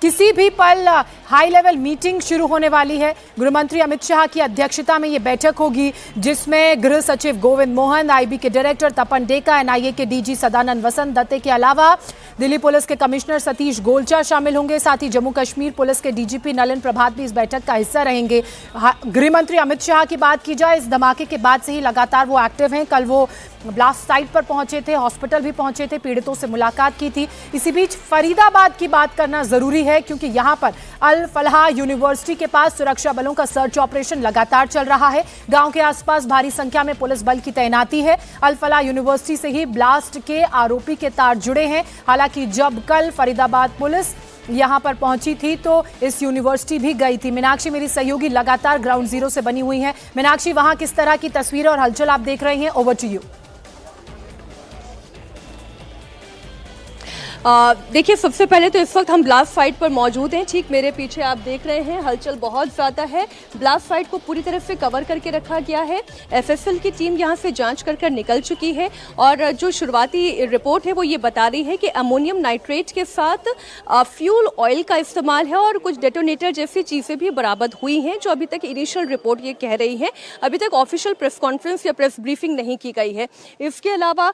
किसी भी पल हाई लेवल मीटिंग शुरू होने वाली है। गृह मंत्री अमित शाह की अध्यक्षता में ये बैठक होगी, जिसमें गृह सचिव गोविंद मोहन, आईबी के डायरेक्टर तपन डेका, एनआईए के डीजी सदानंद वसंत दत्ते के अलावा दिल्ली पुलिस के कमिश्नर सतीश गोलचा शामिल होंगे। साथ ही जम्मू कश्मीर पुलिस के डीजीपी नलिन प्रभात भी इस बैठक का हिस्सा रहेंगे। गृह मंत्री अमित शाह की बात की जाए, इस धमाके के बाद से ही लगातार वो एक्टिव हैं। कल वो ब्लास्ट साइट पर पहुंचे थे, हॉस्पिटल भी पहुंचे थे, पीड़ितों से मुलाकात की थी। इसी बीच फरीदाबाद की बात करना जरूरी है, क्योंकि यहां पर अल फलाह यूनिवर्सिटी के पास सुरक्षा बलों का सर्च ऑपरेशन लगातार चल रहा है। गांव के आसपास भारी संख्या में पुलिस बल की तैनाती है। अल फलाह यूनिवर्सिटी से ही ब्लास्ट के आरोपी के तार जुड़े हैं। हालांकि जब कल फरीदाबाद पुलिस यहां पर पहुंची थी तो इस यूनिवर्सिटी भी गई थी। मीनाक्षी मेरी सहयोगी लगातार ग्राउंड जीरो से बनी हुई है। मीनाक्षी, वहां किस तरह की तस्वीरें और हलचल आप देख रही हैं? Over to you. देखिए, सबसे पहले तो इस वक्त हम ब्लास्ट साइट पर मौजूद हैं। ठीक मेरे पीछे आप देख रहे हैं, हलचल बहुत ज़्यादा है। ब्लास्ट साइट को पूरी तरह से कवर करके रखा गया है। एफएसएल की टीम यहां से जांच कर निकल चुकी है और जो शुरुआती रिपोर्ट है वो ये बता रही है कि अमोनियम नाइट्रेट के साथ फ्यूल ऑयल का इस्तेमाल है और कुछ डेटोनेटर जैसी चीज़ें भी बरामद हुई हैं, जो अभी तक इनिशियल रिपोर्ट ये कह रही है। अभी तक ऑफिशियल प्रेस कॉन्फ्रेंस या प्रेस ब्रीफिंग नहीं की गई है। इसके अलावा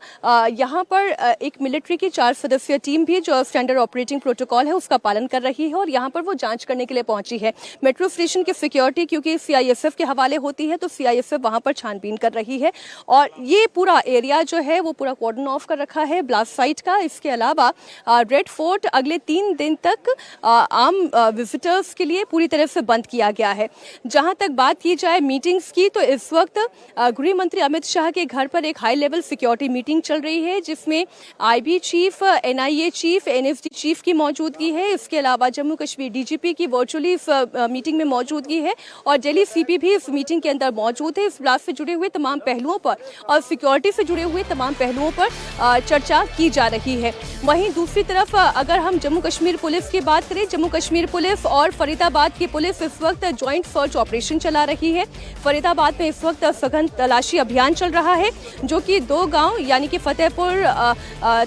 यहाँ पर एक मिलिट्री की 4 सदस्यीय टीम भी जो स्टैंडर्ड ऑपरेटिंग प्रोटोकॉल है उसका पालन कर रही है और यहाँ पर वो जांच करने के लिए पहुंची है। मेट्रो स्टेशन की सिक्योरिटी क्योंकि सीआईएसएफ के हवाले होती है, तो सीआईएसएफ वहां पर छानबीन कर रही है और ये पूरा एरिया जो है वो पूरा कॉर्डन ऑफ कर रखा है ब्लास्ट साइट का। इसके अलावा रेड फोर्ट अगले 3 दिन तक आम विजिटर्स के लिए पूरी तरह से बंद किया गया है। जहां तक बात की जाए मीटिंग्स की, तो इस वक्त गृह मंत्री अमित शाह के घर पर एक हाई लेवल सिक्योरिटी मीटिंग चल रही है, जिसमें IB chief, NIA chief, NSD chief की मौजूदगी है। इसके अलावा जम्मू कश्मीर डीजीपी की वर्चुअली इस मीटिंग में मौजूदगी है और दिल्ली सीपी भी इस मीटिंग के अंदर मौजूद है। इस ब्लास्ट से जुड़े हुए तमाम पहलुओं पर और सिक्योरिटी से जुड़े हुए तमाम पहलुओं पर चर्चा की जा रही है। वहीं दूसरी तरफ अगर हम जम्मू कश्मीर पुलिस की बात करें, जम्मू कश्मीर पुलिस और फरीदाबाद की पुलिस इस वक्त ज्वाइंट सर्च ऑपरेशन चला रही है। फरीदाबाद में इस वक्त सघन तलाशी अभियान चल रहा है, जो कि 2 गांव यानी कि फतेहपुर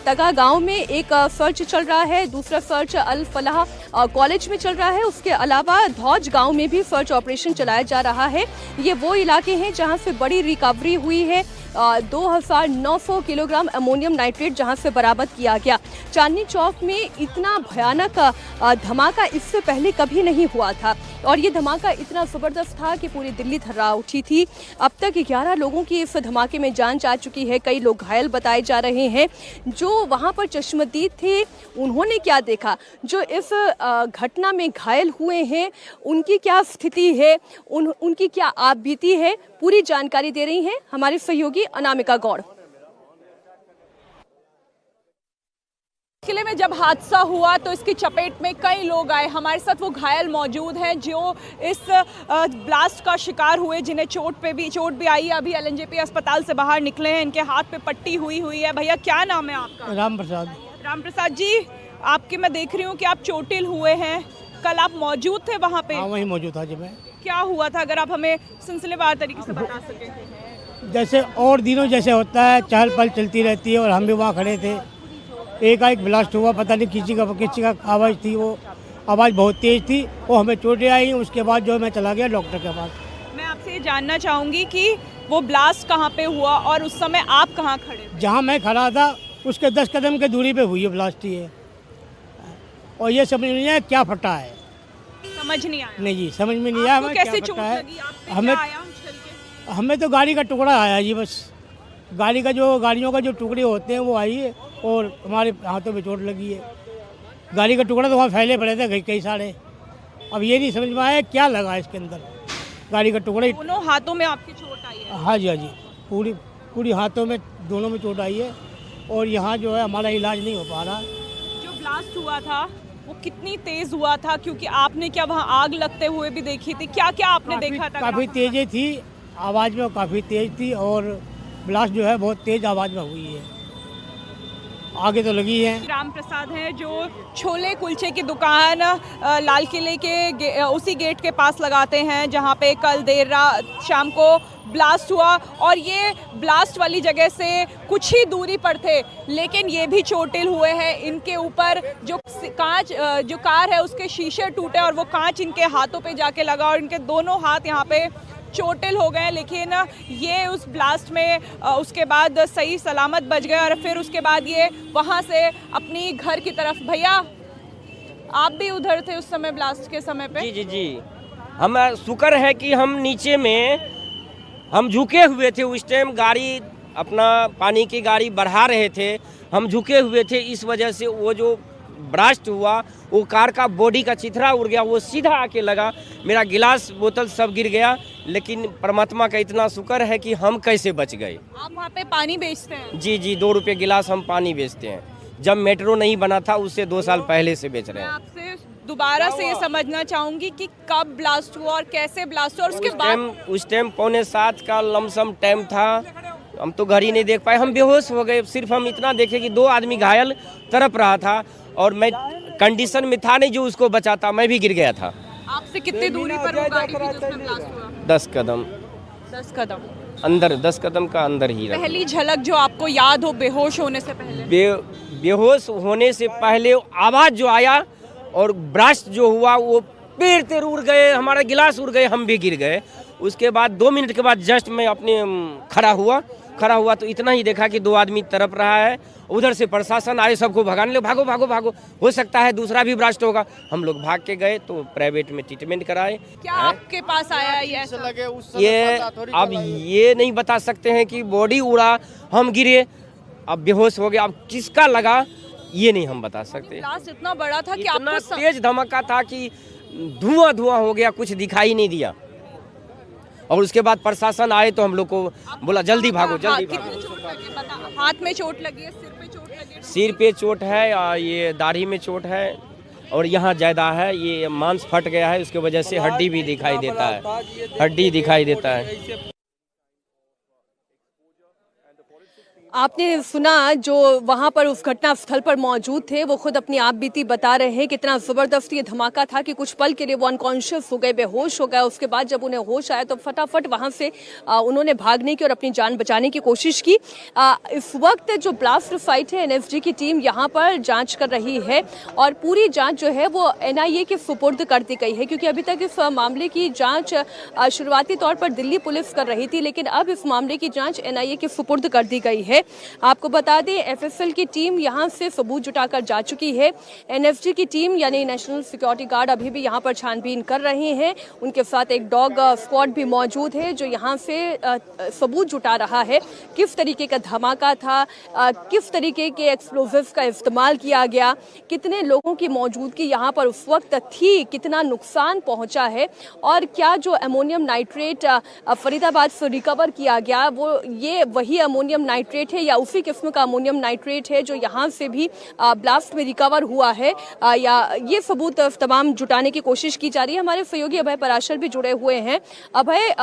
तगा गांव में एक सर्च चल रहा है, दूसरा सर्च अल फलाह कॉलेज में चल रहा है। उसके अलावा धौज गांव में भी सर्च ऑपरेशन चलाया जा रहा है। ये वो इलाके हैं जहां से बड़ी रिकवरी हुई है। 2900 किलोग्राम अमोनियम नाइट्रेट जहां से बरामद किया गया। चांदनी चौक में इतना भयानक धमाका इससे पहले कभी नहीं हुआ था और ये धमाका इतना ज़बरदस्त था कि पूरी दिल्ली थर्रा उठी थी। अब तक 11 लोगों की इस धमाके में जान जा चुकी है। कई लोग घायल बताए जा रहे हैं। जो वहाँ पर चश्मदीद थे, उन्होंने क्या देखा, जो इस घटना में घायल हुए हैं उनकी क्या स्थिति है, उनकी क्या आप बीती है, पूरी जानकारी दे रही हैं हमारी सहयोगी अनामिका गौड़। किले में जब हादसा हुआ तो इसकी चपेट में कई लोग आए। हमारे साथ वो घायल मौजूद हैं जो इस ब्लास्ट का शिकार हुए, जिन्हें चोट भी आई है। अभी एलएनजेपी अस्पताल से बाहर निकले हैं, इनके हाथ पे पट्टी हुई है। भैया, क्या नाम है आपका? राम प्रसाद। राम प्रसाद जी, आपके मैं देख रही हूँ कि आप चोटिल हुए हैं। कल आप मौजूद थे वहाँ पे? हाँ, वहीं मौजूद था जी मैं। क्या हुआ था, अगर आप हमें सिलसिलेवार तरीके से बता सकें? जैसे और दिनों जैसे होता है, चहल पहल चलती रहती है और हम भी वहाँ खड़े थे। एक ब्लास्ट हुआ, पता नहीं किसी का आवाज़ थी, वो आवाज़ बहुत तेज़ थी, वो हमें चोटें आई। उसके बाद जो मैं चला गया डॉक्टर के पास। मैं आपसे ये जानना चाहूँगी कि वो ब्लास्ट कहाँ पे हुआ और उस समय आप कहाँ खड़े थे? जहाँ मैं खड़ा था उसके 10 कदम के दूरी पे हुई है ब्लास्ट ये, और ये समझ नहीं आया क्या फटा है। समझ नहीं आया? नहीं जी, समझ में नहीं आया हमें कैसे क्या चोट फटा है। लगी? आप पे क्या आया उछल के? हमें तो गाड़ी का टुकड़ा आया जी, बस गाड़ियों का जो टुकड़े होते हैं वो आई है और हमारे हाथों में चोट लगी है। गाड़ी का टुकड़ा तो वहाँ फैले पड़े थे कई सारे। अब ये नहीं समझ में आया क्या लगा इसके अंदर। गाड़ी का टुकड़ा। दोनों हाथों में आपकी चोट आई है? हाँ जी, हाँ जी, पूरी हाथों में दोनों में चोट आई है और यहाँ जो है हमारा इलाज नहीं हो पा रहा। जो ब्लास्ट हुआ था वो कितनी तेज हुआ था, क्योंकि आपने क्या वहाँ आग लगते हुए भी देखी थी? क्या क्या आपने देखा था? काफ़ी तेज़ थी आवाज़ में, काफ़ी तेज़ थी और ब्लास्ट जो है बहुत तेज़ आवाज़ में हुई है। आगे तो लगी है। राम प्रसाद हैं जो छोले कुलचे की दुकान लाल किले के उसी गेट के पास लगाते हैं जहां पे कल देर रात शाम को ब्लास्ट हुआ, और ये ब्लास्ट वाली जगह से कुछ ही दूरी पर थे, लेकिन ये भी चोटिल हुए हैं। इनके ऊपर जो कांच जो कार है उसके शीशे टूटे और वो कांच इनके हाथों पे जाके लगा और इनके दोनों हाथ यहाँ पे चोटिल हो गए। लेकिन ये उस ब्लास्ट में उसके बाद सही सलामत बच गए और फिर उसके बाद ये वहाँ से अपनी घर की तरफ। भैया आप भी उधर थे उस समय ब्लास्ट के समय पे? जी जी जी, हम शुक्र है कि हम नीचे में हम झुके हुए थे उस टाइम, गाड़ी अपना पानी की गाड़ी बढ़ा रहे थे, हम झुके हुए थे, इस वजह से वो जो ब्लास्ट हुआ वो कार का बॉडी का चिथरा उड़ गया, वो सीधा आके लगा, मेरा गिलास बोतल सब गिर गया। लेकिन परमात्मा का इतना शुक्र है कि हम कैसे बच गए। आप वहाँ पे पानी बेचते हैं? जी जी, 2 रुपये गिलास हम पानी बेचते हैं। जब मेट्रो नहीं बना था उससे 2 साल पहले से बेच रहे हैं। आपसे दोबारा से ये समझना चाहूंगी कि कब ब्लास्ट हुआ और कैसे ब्लास्ट हुआ और उसके बाद? उस टाइम 6:45 का लमसम टाइम था, हम तो घड़ी नहीं देख पाए, हम बेहोश हो गए। सिर्फ हम इतना देखे कि 2 आदमी घायल तड़प रहा था और मैं कंडीशन में था नहीं जो उसको बचाता, मैं भी गिर गया था। आपसे कितनी दूरी पर वो गाड़ी थी जिसमें ब्लास्ट हुआ? 10 कदम 10 कदम अंदर, 10 कदम का अंदर ही रहा। पहली झलक जो आपको याद हो बेहोश होने से पहले? बेहोश होने से पहले आवाज जो आया और ब्लास्ट जो हुआ वो पेड़ तेड़ उड़ गए, हमारा गिलास उड़ गए, हम भी गिर गए। उसके बाद 2 मिनट के बाद जस्ट मैं अपने खड़ा हुआ तो इतना ही देखा कि 2 आदमी तड़प रहा है। उधर से प्रशासन आए, सबको भगाने लगे, भागो भागो भागो, हो सकता है दूसरा भी ब्लास्ट होगा। हम लोग भाग के गए तो प्राइवेट में ट्रीटमेंट कराए। क्या आपके पास आया ये अब ये नहीं बता सकते हैं कि बॉडी उड़ा, हम गिरे, अब बेहोश हो गया, अब किसका लगा ये नहीं हम बता सकते। ब्लास्ट इतना बड़ा था कि इतना आपको तेज धमाका था कि धुआं हो गया, कुछ दिखाई नहीं दिया। और उसके बाद प्रशासन आए तो हम लोग को बोला जल्दी भागो जल्दी भागो। कितनी चोट लगी बता? हाथ में चोट लगी है, सिर पे चोट लगी है? सिर पे चोट है, ये दाढ़ी में चोट है और यहाँ ज़्यादा है, ये मांस फट गया है, उसके वजह से हड्डी भी दिखाई देता है, हड्डी दिखाई देता है। आपने सुना जो वहां पर उस घटना स्थल पर मौजूद थे, वो खुद अपनी आप बीती बता रहे हैं कितना जबरदस्त ये धमाका था कि कुछ पल के लिए वो अनकॉन्शियस हो गए, बेहोश हो गए। उसके बाद जब उन्हें होश आया तो फटाफट वहां से उन्होंने भागने की और अपनी जान बचाने की कोशिश की। इस वक्त जो ब्लास्ट साइट है, एनएसजी की टीम यहाँ पर जांच कर रही है और पूरी जांच जो है वो एनआईए के सुपुर्द कर दी गई है, क्योंकि अभी तक इस मामले की जांच शुरुआती तौर पर दिल्ली पुलिस कर रही थी, लेकिन अब इस मामले की जांच एनआईए के सुपुर्द कर दी गई है। आपको बता दें एफएसएल की टीम यहां से सबूत जुटाकर जा चुकी है। एनएसजी की टीम यानी नेशनल सिक्योरिटी गार्ड अभी भी यहां पर छानबीन कर रहे हैं। उनके साथ एक डॉग स्क्वाड भी मौजूद है जो यहां से सबूत जुटा रहा है, किस तरीके का धमाका था, किस तरीके के एक्सप्लोजिव्स का इस्तेमाल किया गया, कितने लोगों की मौजूदगी यहां पर उस वक्त थी, कितना नुकसान पहुंचा है और क्या जो अमोनियम नाइट्रेट फरीदाबाद से रिकवर किया गया वो ये वही अमोनियम नाइट्रेट है या उसी किस्म का अमोनियम नाइट्रेट है जो यहाँ से भी ब्लास्ट में रिकवर हुआ है, या ये सबूत तमाम जुटाने की कोशिश की जा रही है। हमारे सहयोगी अभय पराशर भी जुड़े हुए हैं। अभय,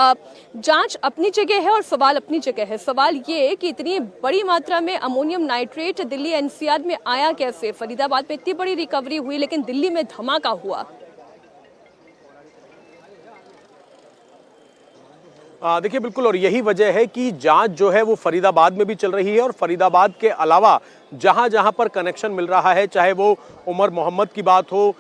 जांच अपनी जगह है और सवाल अपनी जगह है। सवाल ये कि इतनी बड़ी मात्रा में अमोनियम नाइट्रेट दिल्ली एनसीआर में आया कैसे? फरीदाबाद में इतनी बड़ी रिकवरी हुई लेकिन दिल्ली में धमाका हुआ। देखिए बिल्कुल, और यही वजह है कि जांच जो है वो फरीदाबाद में भी चल रही है और फरीदाबाद के अलावा जहां जहां पर कनेक्शन मिल रहा है, चाहे वो उमर मोहम्मद की बात हो,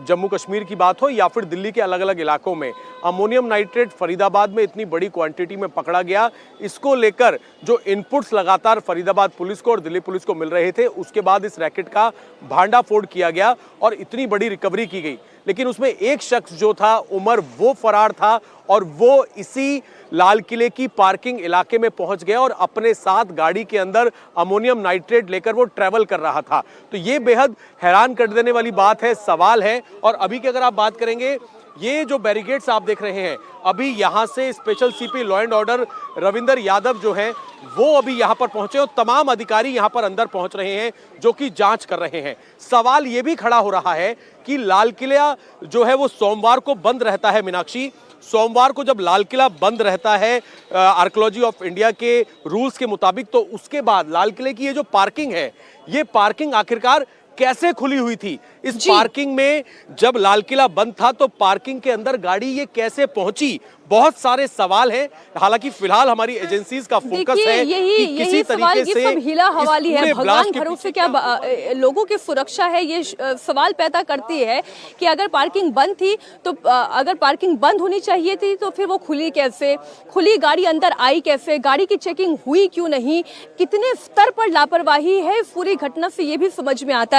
जम्मू कश्मीर की बात हो या फिर दिल्ली के अलग अलग इलाकों में, अमोनियम नाइट्रेट फरीदाबाद में इतनी बड़ी क्वांटिटी में पकड़ा गया। इसको लेकर जो इनपुट्स लगातार फरीदाबाद पुलिस को और दिल्ली पुलिस को मिल रहे थे, उसके बाद इस रैकेट का भांडाफोड़ किया गया और इतनी बड़ी रिकवरी की गई। लेकिन उसमें एक शख्स जो था उमर, वो फरार था और वो इसी लाल किले की पार्किंग इलाके में पहुंच गया और अपने साथ गाड़ी के अंदर अमोनियम नाइट्रेट लेकर वो ट्रैवल कर रहा था। तो ये बेहद हैरान कर देने वाली बात है, सवाल है। और अभी की अगर आप बात करेंगे ये जो बैरिकेड्स आप देख रहे हैं, अभी यहां से special CP law and order Ravinder Yadav जो हैं वो अभी यहां पर पहुंचे और तमाम अधिकारी यहां पर अंदर पहुंच रहे हैं जो कि जांच कर रहे हैं। सवाल ये भी खड़ा हो रहा है कि लाल किला जो है वो सोमवार को बंद रहता है। मीनाक्षी, सोमवार को जब लाल किला बंद रहता है आर्कियोलॉजी ऑफ इंडिया के रूल्स के मुताबिक, तो उसके बाद लाल किले की ये जो पार्किंग है, ये पार्किंग आखिरकार कैसे खुली हुई थी? इस पार्किंग में जब लाल किला बंद था तो पार्किंग के अंदर गाड़ी ये कैसे पहुंची? बहुत सारे सवाल हैं। हालांकि फिलहाल हमारी एजेंसीज का फोकस है कि किसी तरीके से सब हीला हवाली है, भगवान भरोसे क्या लोगों की सुरक्षा है, ये सवाल पैदा करती है कि अगर पार्किंग बंद थी तो अगर पार्किंग बंद होनी चाहिए थी तो फिर वो खुली कैसे, खुली गाड़ी अंदर आई कैसे, गाड़ी की चेकिंग हुई क्यों नहीं, कितने स्तर पर लापरवाही है इस पूरी घटना से ये भी समझ में आता है।